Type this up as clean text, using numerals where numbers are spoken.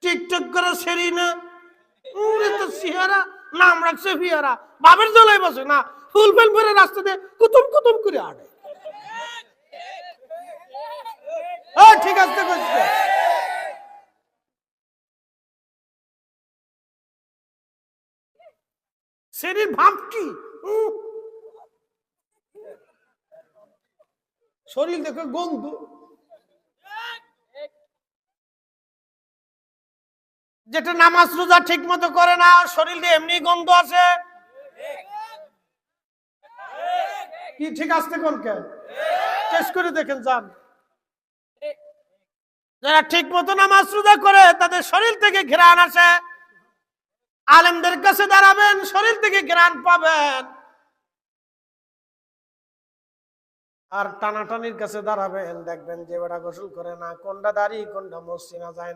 TikTok করে সেরি না, ওরে তো সিহারা, নাম রাখছে ফিয়ারা, বাবের জ্বলাই বসে না, ফুল ফেল পরে রাস্তা দিয়ে কুতুম কুতুম করে আড়ে। ঠিক আছে, সেরির ভাব কি? শরীর দেখো গন্ধ। যেটা নামাজ রোজা ঠিক মতো করে না, শরীর দিয়ে এমনি গন্ধ আছে। কি ঠিক আসতে কোন কেন টেস্ট করে দেখেন যান। যারা ঠিক মতো নামাজ রোজা করে তাদের শরীর থেকে ঘ্রাণ আসে। আলেমদের কাছে দাঁড়াবেন, শরীর থেকে ঘ্রাণ পাবেন। আর টানাটানির কাছে দাঁড়াবেন, দেখবেন যে বেটা গোসল করে না, কোনটা দাড়ি কোনটা মসজিদে যায় না।